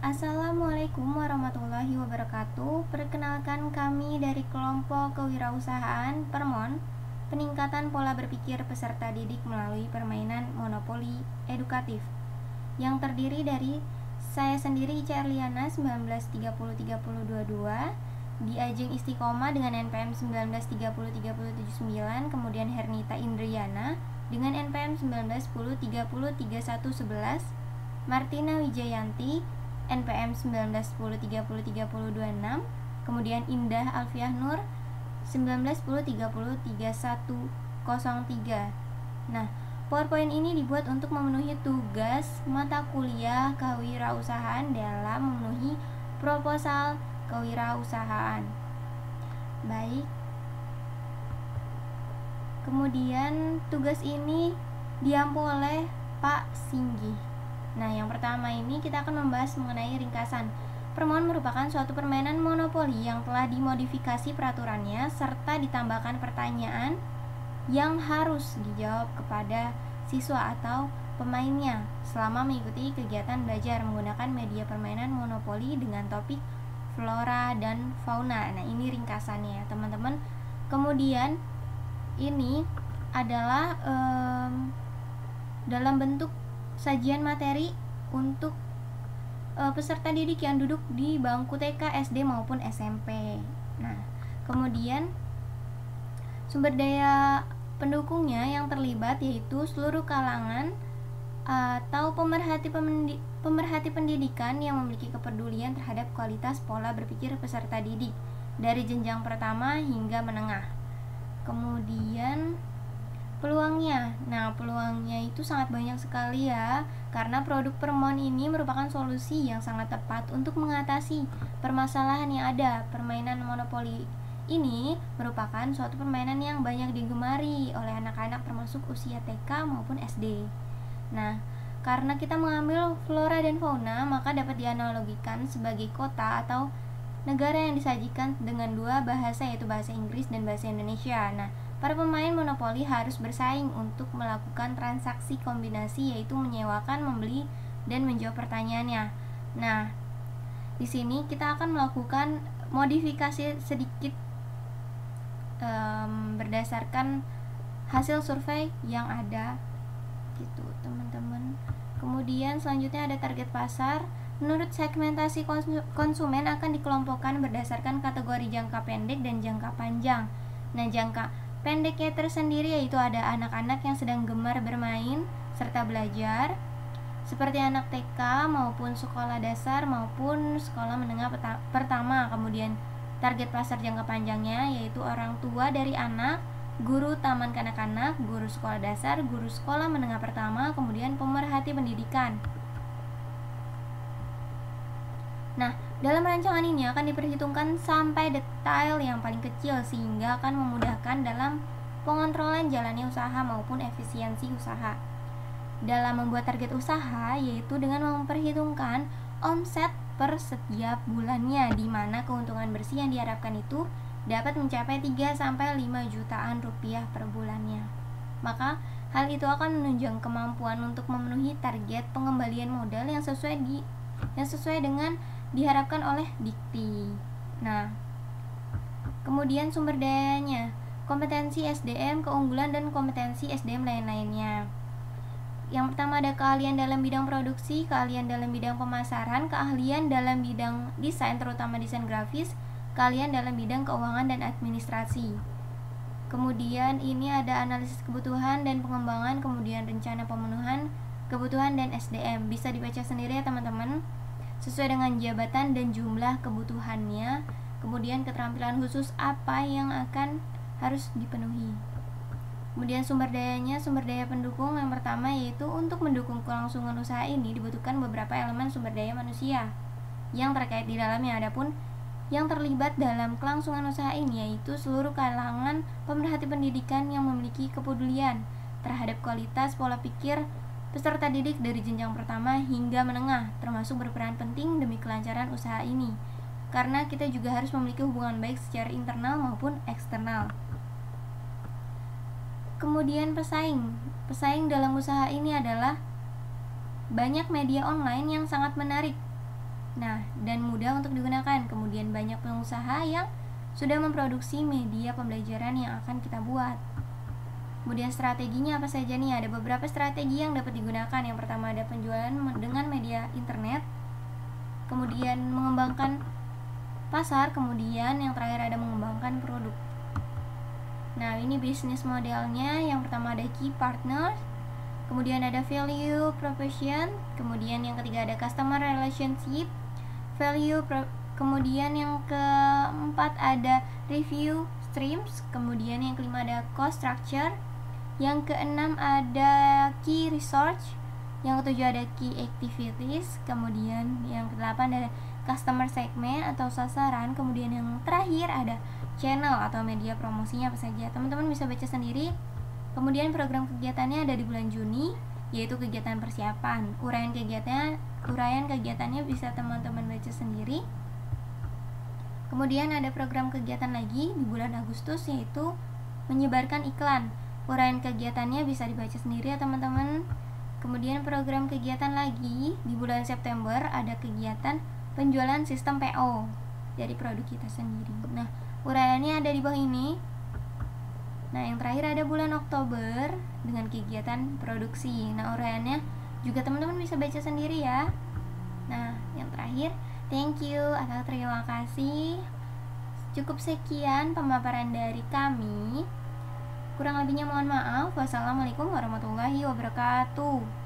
Assalamualaikum warahmatullahi wabarakatuh. Perkenalkan, kami dari kelompok kewirausahaan Permon, peningkatan pola berpikir peserta didik melalui permainan monopoli edukatif, yang terdiri dari saya sendiri Ica Erliana 19303022 di Ajeng Istiqomah dengan NPM 19303079, kemudian Hernita Indriana dengan NPM 1910303111, Martina Wijayanti NPM 1910303026, kemudian Indah Alfiah Nur 1910303103. Nah, PowerPoint ini dibuat untuk memenuhi tugas mata kuliah kewirausahaan dalam memenuhi proposal kewirausahaan. Baik. Kemudian tugas ini diampu oleh Pak Singgi. Nah, yang pertama ini kita akan membahas mengenai ringkasan. Permon merupakan suatu permainan monopoli yang telah dimodifikasi peraturannya serta ditambahkan pertanyaan yang harus dijawab kepada siswa atau pemainnya selama mengikuti kegiatan belajar menggunakan media permainan monopoli dengan topik flora dan fauna. Nah, ini ringkasannya ya, teman-teman. Kemudian ini adalah dalam bentuk sajian materi untuk peserta didik yang duduk di bangku TK, SD maupun SMP. Nah, kemudian sumber daya pendukungnya yang terlibat yaitu seluruh kalangan atau pemerhati pendidikan yang memiliki kepedulian terhadap kualitas pola berpikir peserta didik dari jenjang pertama hingga menengah. Kemudian peluangnya. Nah, peluangnya itu sangat banyak sekali ya, karena produk Permon ini merupakan solusi yang sangat tepat untuk mengatasi permasalahan yang ada. Permainan monopoli ini merupakan suatu permainan yang banyak digemari oleh anak-anak termasuk usia TK maupun SD. Nah, karena kita mengambil flora dan fauna, maka dapat dianalogikan sebagai kota atau negara yang disajikan dengan dua bahasa, yaitu bahasa Inggris dan bahasa Indonesia. Nah, para pemain monopoli harus bersaing untuk melakukan transaksi kombinasi, yaitu menyewakan, membeli, dan menjawab pertanyaannya. Nah, di sini kita akan melakukan modifikasi sedikit berdasarkan hasil survei yang ada, gitu, teman-teman. Kemudian selanjutnya ada target pasar. Menurut segmentasi konsumen akan dikelompokkan berdasarkan kategori jangka pendek dan jangka panjang. Nah, jangka pendeknya tersendiri yaitu ada anak-anak yang sedang gemar bermain serta belajar, seperti anak TK maupun sekolah dasar maupun sekolah menengah pertama. Kemudian target pasar jangka panjangnya yaitu orang tua dari anak, guru taman kanak-kanak, guru sekolah dasar, guru sekolah menengah pertama, kemudian pemerhati pendidikan. Nah, dalam rancangan ini akan diperhitungkan sampai detail yang paling kecil sehingga akan memudahkan dalam pengontrolan jalannya usaha maupun efisiensi usaha. Dalam membuat target usaha yaitu dengan memperhitungkan omset per setiap bulannya, di mana keuntungan bersih yang diharapkan itu dapat mencapai 3-5 jutaan rupiah per bulannya. Maka hal itu akan menunjang kemampuan untuk memenuhi target pengembalian modal yang sesuai dengan diharapkan oleh Dikti. Nah, kemudian sumber dayanya, kompetensi SDM, keunggulan dan kompetensi SDM lain-lainnya. Yang pertama ada keahlian dalam bidang produksi, keahlian dalam bidang pemasaran, keahlian dalam bidang desain terutama desain grafis, keahlian dalam bidang keuangan dan administrasi. Kemudian ini ada analisis kebutuhan dan pengembangan, kemudian rencana pemenuhan kebutuhan dan SDM. Bisa dibaca sendiri ya teman-teman, sesuai dengan jabatan dan jumlah kebutuhannya. Kemudian keterampilan khusus apa yang harus dipenuhi. Kemudian sumber dayanya, sumber daya pendukung yang pertama yaitu untuk mendukung kelangsungan usaha ini dibutuhkan beberapa elemen sumber daya manusia yang terkait di dalamnya. Adapun yang terlibat dalam kelangsungan usaha ini yaitu seluruh kalangan pemerhati pendidikan yang memiliki kepedulian terhadap kualitas pola pikir peserta didik dari jenjang pertama hingga menengah, termasuk berperan penting demi kelancaran usaha ini, karena kita juga harus memiliki hubungan baik secara internal maupun eksternal. Kemudian pesaing dalam usaha ini adalah banyak media online yang sangat menarik Nah, dan mudah untuk digunakan. Kemudian banyak pengusaha yang sudah memproduksi media pembelajaran yang akan kita buat. Kemudian strateginya apa saja nih? Ada beberapa strategi yang dapat digunakan. Yang pertama ada penjualan dengan media internet, kemudian mengembangkan pasar, kemudian yang terakhir ada mengembangkan produk. Nah, ini bisnis modelnya. Yang pertama ada key partners, kemudian ada value proposition, kemudian yang ketiga ada customer relationship, kemudian yang keempat ada review streams, kemudian yang kelima ada cost structure, yang keenam ada key research, yang ketujuh ada key activities, kemudian yang kedelapan ada customer segment atau sasaran, kemudian yang terakhir ada channel atau media promosinya apa saja. Teman-teman bisa baca sendiri. Kemudian program kegiatannya ada di bulan Juni, yaitu kegiatan persiapan. Uraian kegiatannya bisa teman-teman baca sendiri. Kemudian ada program kegiatan lagi di bulan Agustus, yaitu menyebarkan iklan. Uraian kegiatannya bisa dibaca sendiri ya teman-teman. Kemudian program kegiatan lagi di bulan September ada kegiatan penjualan sistem PO dari produk kita sendiri. Nah, uraiannya ada di bawah ini. Nah, yang terakhir ada bulan Oktober dengan kegiatan produksi. Nah, uraiannya juga teman-teman bisa baca sendiri ya. Nah, yang terakhir, thank you atau terima kasih. Cukup sekian pemaparan dari kami. Kurang lebihnya mohon maaf. Wassalamualaikum warahmatullahi wabarakatuh.